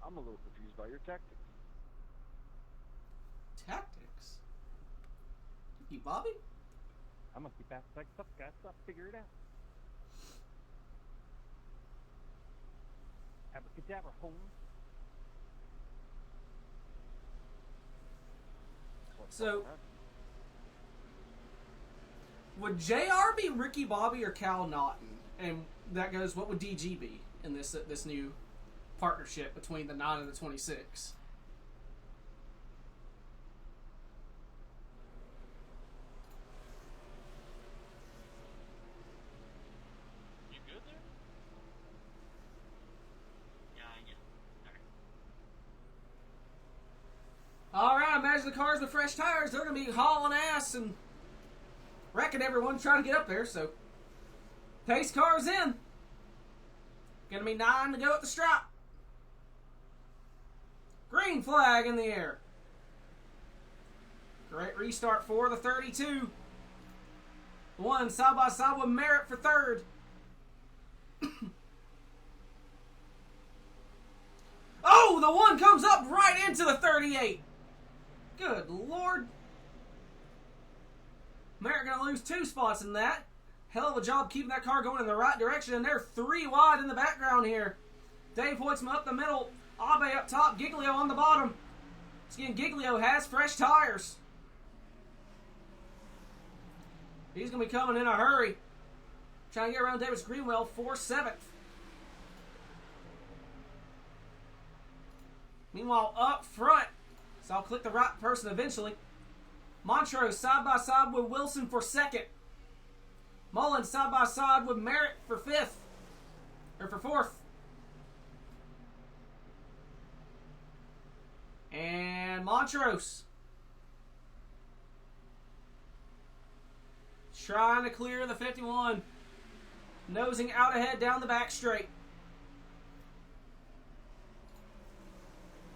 I'm a little confused by your tactics. Tactics? You Bobby? I'm gonna keep asking like stuff, guys. Stuff, figure it out. Abracadabra, Holmes. So, would JR be Ricky Bobby or Cal Naughton? And that goes, what would DG be in this new partnership between the 9 and the 26. You good there? Yeah, Alright. All right, imagine the cars with fresh tires. They're going to be hauling ass and wrecking everyone trying to get up there. So, pace cars in. Going to be 9 to go at the stripe. Green flag in the air. Great restart for the 32. One side by side with Merritt for third. Oh, the one comes up right into the 38. Good Lord. Merritt going to lose 2 spots in that. Hell of a job keeping that car going in the right direction, and they're 3 wide in the background here. Dave Hoytsman up the middle. Abe up top. Giglio on the bottom. Again, Giglio has fresh tires. He's going to be coming in a hurry. Trying to get around Davis Greenwell for 7th. Meanwhile, up front, so I'll click the right person eventually. Montrose side by side with Wilson for 2nd. Mullins side by side with Merritt for 5th. Or for 4th. And Montrose trying to clear the 51. Nosing out ahead down the back straight.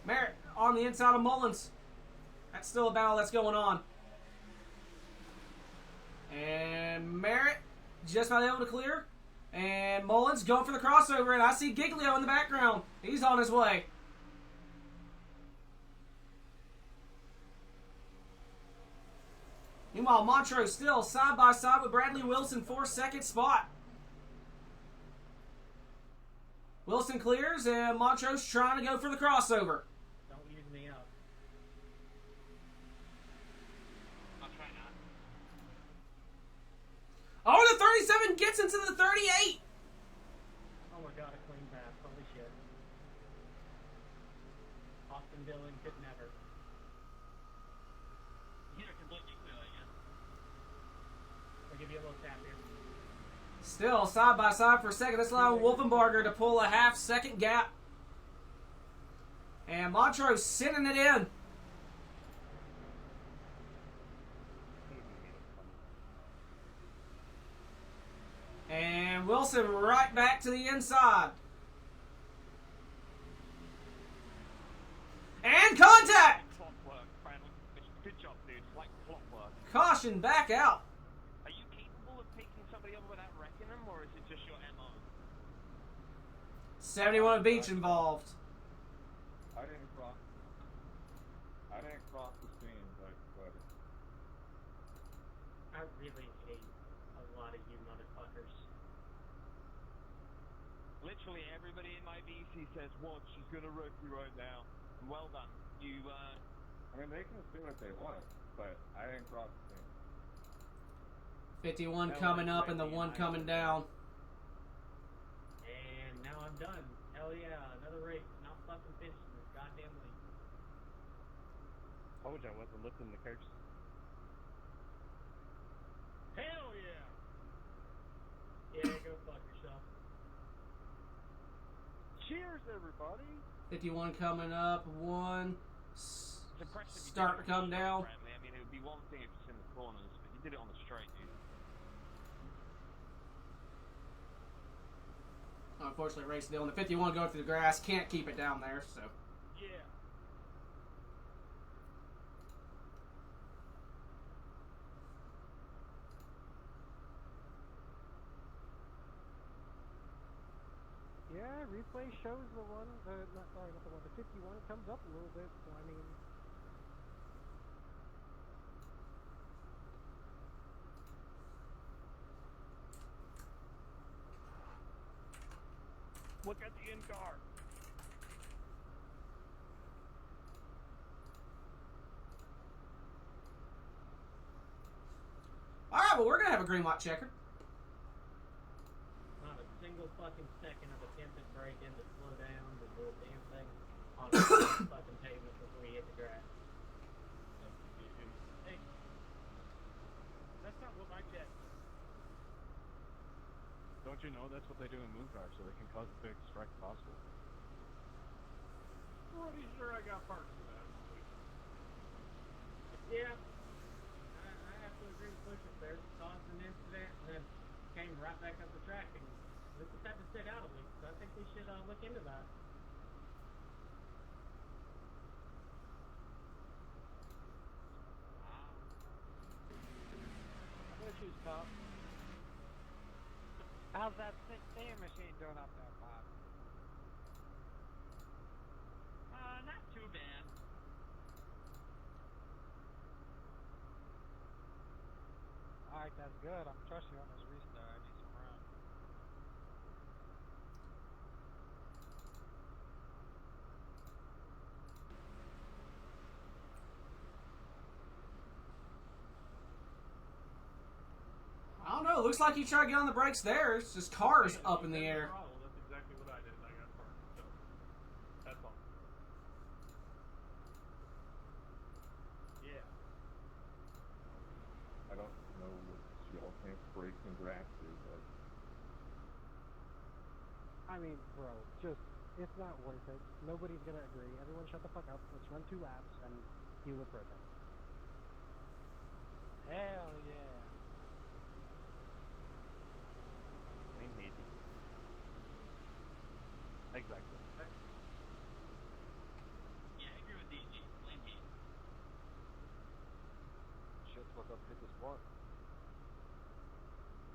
Merritt on the inside of Mullins. That's still a battle that's going on. And Merritt just about able to clear. And Mullins going for the crossover. And I see Giglio in the background. He's on his way. Meanwhile, Montrose still side by side with Bradley Wilson for 2nd spot. Wilson clears and Montrose trying to go for the crossover. Don't use me up. I'll try not. Oh, the 37 gets into the 38. Oh my god, a clean pass. Holy shit. Austin Dillon could never. Here, I can let you clear, I guess. I'll give you a little tap here. Still side by side for 2nd. That's allowing Wolfenbarger to pull a half-second gap. And Montrose sending it in. And Wilson right back to the inside. And contact! Clockwork, Brandon. Good job, dude. It's like clockwork. Caution back out. Are you capable of picking somebody up without wrecking them, or is it just your MO? 71 Beach involved. I didn't cross the stream, but I really hate a lot of you motherfuckers. Literally everybody in my VC says, "Watch, she's gonna wreck you right now." Well done. You, I mean, they can say what they want, but I didn't cross the stream. 51 coming up and the 1 coming down. And now I'm done. Hell yeah, another race. Not fucking finishing this goddamn league. Told you I wasn't lifting the curse. Hell yeah! Yeah, go fuck yourself. Cheers, everybody! 51 coming up. 1 it's impressive you start to did it on come the down. straight, Bradley. I mean, it would be one thing if it's in the corners, but you did it on the straight, dude. Unfortunately, race deal. And the 51 going through the grass. Can't keep it down there, so. Yeah. Yeah, replay shows the one, not the one, the 51 comes up a little bit, so I mean... Look at the in-car. Alright, well, we're going to have a green light checker. Not a single fucking second of attempted break-in to slow down, to Don't you know that's what they do in Mooncar, so they can cause the biggest strike possible? Pretty sure I got parts for that. Yeah. I have to agree with Lucas there. Caused an incident and then came right back up the track, and Lucas had to sit out a week, so I think we should look into that. I'm gonna choose Cop. How's that sand machine doing up there, Bob? Not too bad. Alright, that's good. I'm trusting you on this restart. I need some run. I don't know. Looks like he tried to get on the brakes there. It's just cars up in the air. That's exactly what I did. I got parts, so that's all. Yeah. I don't know what y'all think brakes and grass do, but I mean, bro, just, it's not worth it. Nobody's gonna agree. Everyone shut the fuck up. Let's run 2 laps and deal with further. Hell yeah. Clean heat. Exactly. Yeah, I agree with DG. Blame me. Shit, fuck up, hit the spot.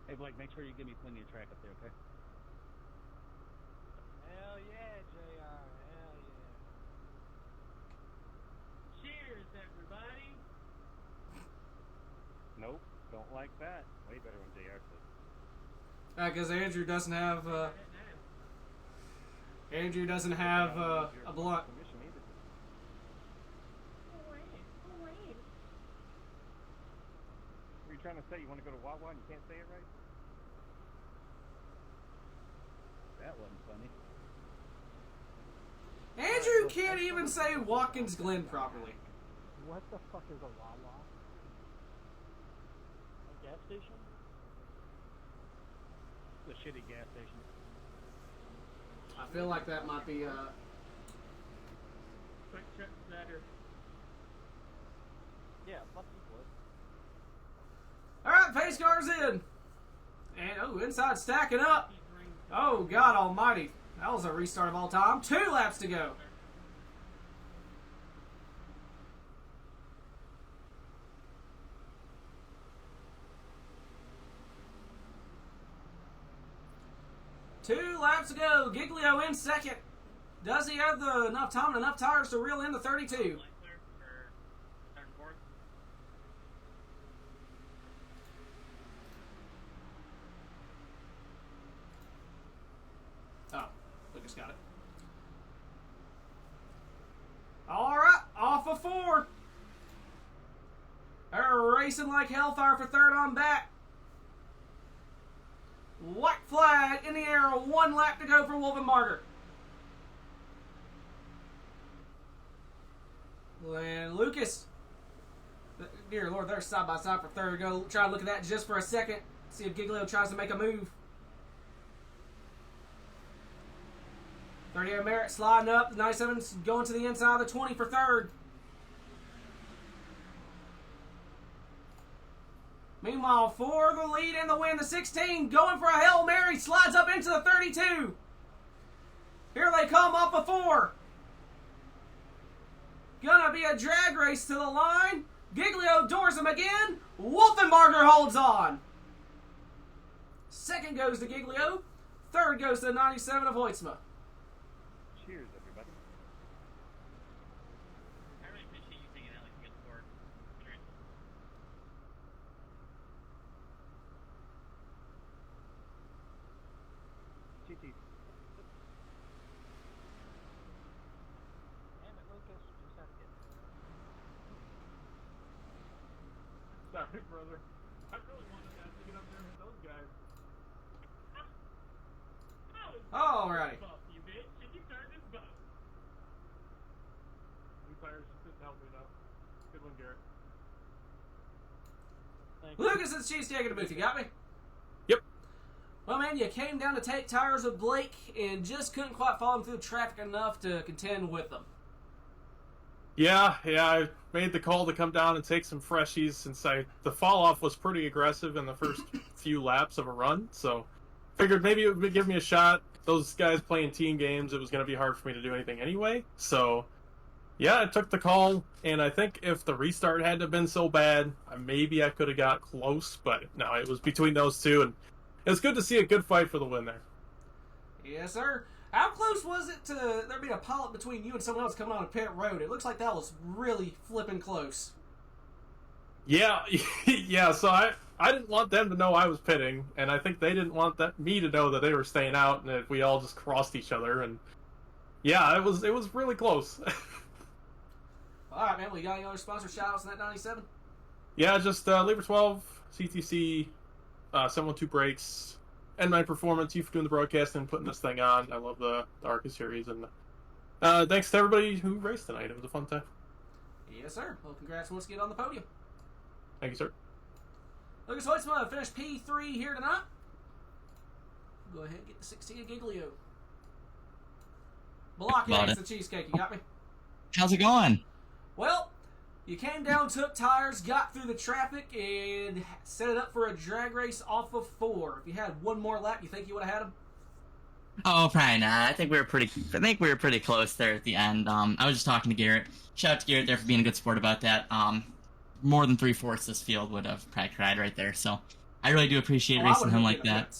Hey Blake, make sure you give me plenty of track up there, okay? Hell yeah, JR. Hell yeah. Cheers, everybody. Nope, don't like that. Way better when JR says. Because Andrew doesn't have a blunt. Permission either. Oh, wait. Oh, wait. What are you trying to say? You want to go to Wawa and you can't say it right? That wasn't funny. Andrew can't even say Watkins Glen properly. What the fuck is a Wawa? A gas station? The shitty gas station. I feel like that might be Quick trip better. Yeah, fuck you, boy. Alright, pace cars in. And inside stacking up. Oh God almighty. That was a restart of all time. 2 laps to go. Two laps to go. Giglio in second. Does he have enough time and enough tires to reel in the 32? Light clear for third and fourth. Oh, Lucas got it. All right, off of 4. They're racing like hellfire for third on back. White flag in the air. 1 lap to go for Wolfenbarger. And Lucas. Dear Lord, they're side by side for third. Go try to look at that just for a second. See if Giglio tries to make a move. 38 Merritt sliding up. The 97's going to the inside of the 20 for third. Meanwhile, for the lead and the win, the 16 going for a Hail Mary slides up into the 32. Here they come off of 4. Gonna be a drag race to the line. Giglio doors him again. Wolfenbarger holds on. Second goes to Giglio. Third goes to the 97 of Hoytsma. Cheers, everybody. I really appreciate you thinking that like a good sport. Seriously. TT. Damn it, Lucas. Just had to get Sorry, brother. I really wanted that to get up there with those guys. Alrighty. You bitch. Can you turn this bus? New tires just didn't help me enough. Good one, Garrett. Thank you. Lucas and Cheesecake in the booth. You got me? Yep. Well, man, you came down to take tires with Blake and just couldn't quite follow him through the traffic enough to contend with them. Yeah, I made the call to come down and take some freshies since the fall off was pretty aggressive in the first few laps of a run, so figured maybe it would give me a shot. Those guys playing team games, it was going to be hard for me to do anything anyway, so yeah, I took the call, and I think if the restart hadn't have been so bad, maybe I could have got close, but no, it was between those two, and it was good to see a good fight for the win there. Yes, sir. How close was it to there being a pilot between you and someone else coming on a pit road? It looks like that was really flipping close. Yeah, yeah. So I didn't want them to know I was pitting, and I think they didn't want me to know that they were staying out, and that we all just crossed each other. And yeah, it was really close. All right, man. We got any other sponsor shout-outs in that 97? Yeah, just Libra 12, CTC, 712 Brakes, N9 Performance, you for doing the broadcast and putting this thing on. I love the ARCA series, and thanks to everybody who raced tonight. It was a fun time. Yes, sir. Well, congrats once again on the podium. Thank you, sir. Lucas Hoytsma finished P3 here tonight. Go ahead and get the 16 Giglio. Blockheads the cheesecake. You got me? How's it going? Well, you came down, took tires, got through the traffic, and set it up for a drag race off of 4. If you had one more lap, you think you would have had him? Oh, probably not. I think we were pretty close there at the end. I was just talking to Garrett. Shout out to Garrett there for being a good sport about that. More than 3/4 this field would have probably cried right there. So I really do appreciate racing him like that.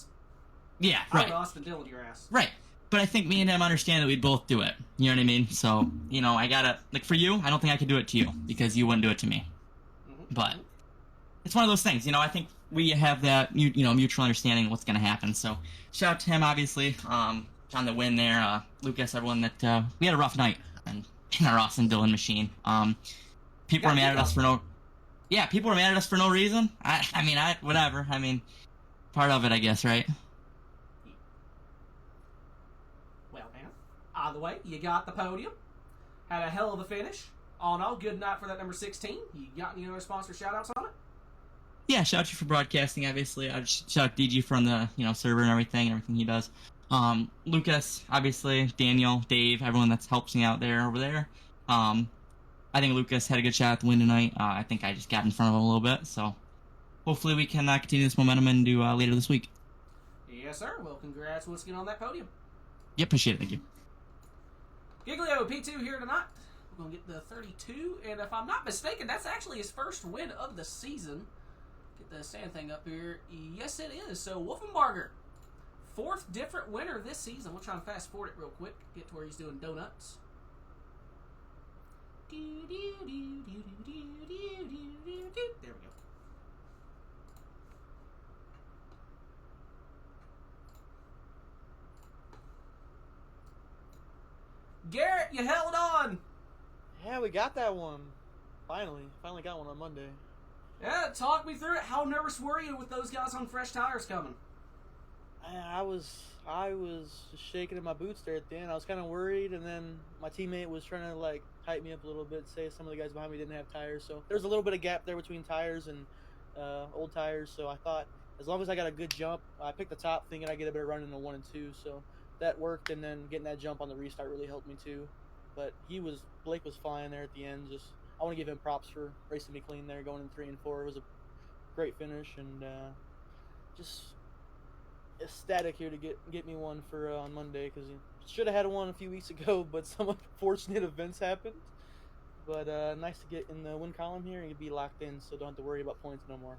Yeah, I right. would have Austin Dillon your ass. Right. But I think me and him understand that we'd both do it. You know what I mean? So, I gotta, like, for you, I don't think I could do it to you, because you wouldn't do it to me. But it's one of those things, I think we have that, mutual understanding of what's gonna happen. So, shout out to him, obviously, on the win there. Lucas, everyone that, we had a rough night in our Austin Dillon machine. People were mad at us for no reason. Whatever. Part of it, I guess, right? Either way, you got the podium. Had a hell of a finish. All in all, good night for that number 16. You got any other sponsor shout-outs on it? Yeah, shout out to you for broadcasting, obviously. I shout out DG from the server and everything he does. Lucas, obviously, Daniel, Dave, everyone that's helps me out over there. I think Lucas had a good shot at the win tonight. I think I just got in front of him a little bit, so hopefully we can continue this momentum and do later this week. Yes, sir. Well, congrats once again on that podium. Yeah, appreciate it. Thank you. Giglio P2 here tonight. We're going to get the 32, and if I'm not mistaken, that's actually his first win of the season. Get the sand thing up here. Yes, it is. So, Wolfenbarger, 4th different winner this season. We'll try and fast forward it real quick. Get to where he's doing donuts. There we go. Garrett, you held on. Yeah, we got that one. Finally got one on Monday. Yeah, talk me through it. How nervous were you with those guys on fresh tires coming? I was just shaking in my boots there at the end. I was kind of worried, and then my teammate was trying to hype me up a little bit, say some of the guys behind me didn't have tires. So there's a little bit of gap there between tires and old tires. So I thought as long as I got a good jump, I picked the top thinking I'd get a better run in the 1 and 2. So that worked, and then getting that jump on the restart really helped me too. But Blake was flying there at the end. Just I want to give him props for racing me clean there, going in 3 and 4. It was a great finish, and just ecstatic here to get me one for on Monday, because should have had one a few weeks ago, but some unfortunate events happened. But nice to get in the win column here and be locked in, so don't have to worry about points no more.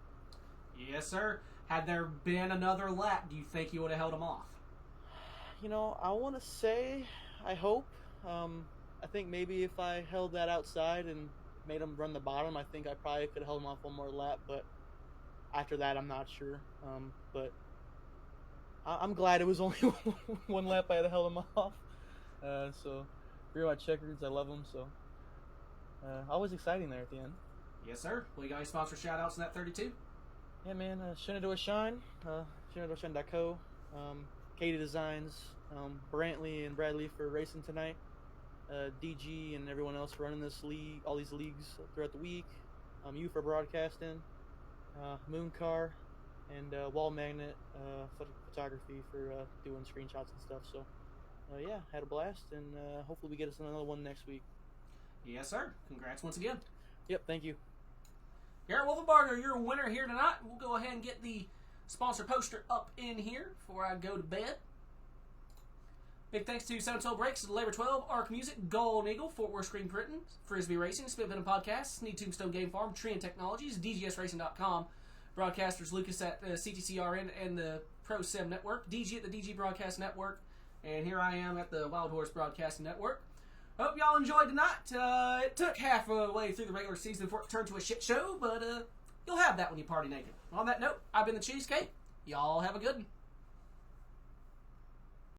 Yes, sir. Had there been another lap, do you think you would have held him off? I want to say, I hope. I think maybe if I held that outside and made him run the bottom, I think I probably could have held him off one more lap. But after that, I'm not sure. But I'm glad it was only one lap I had to held him off. So, real my checkers, I love them. So, always exciting there at the end. Yes, sir. Well, you got any sponsor shout-outs in that 32? Yeah, man. Shenandoah Shine, ShenandoahShine.co, Katie Designs, Brantley and Bradley for racing tonight, DG and everyone else for running this league, all these leagues throughout the week, you for broadcasting, Mooncar, and wall magnet photography for doing screenshots and stuff. So, yeah, had a blast, and hopefully we get us another one next week. Yes, sir. Congrats once again. Yep, thank you. Garrett Wolfenbarger, your winner here tonight. We'll go ahead and get the sponsor poster up in here before I go to bed. Big thanks to 712 Breaks, Labor 12, ARC Music, Golden Eagle, Fort Worth Screen Printing, Frisbee Racing, Spit Venom Podcast, Sneed Tombstone Game Farm, Trend Technologies, DGSRacing.com, broadcasters Lucas at CTCRN and the Pro Sem Network, DG at the DG Broadcast Network, and here I am at the Wild Horse Broadcasting Network. Hope y'all enjoyed tonight. It took halfway through the regular season before it turned to a shit show, but you'll have that when you party naked. On that note, I've been the Cheesecake. Y'all have a good one.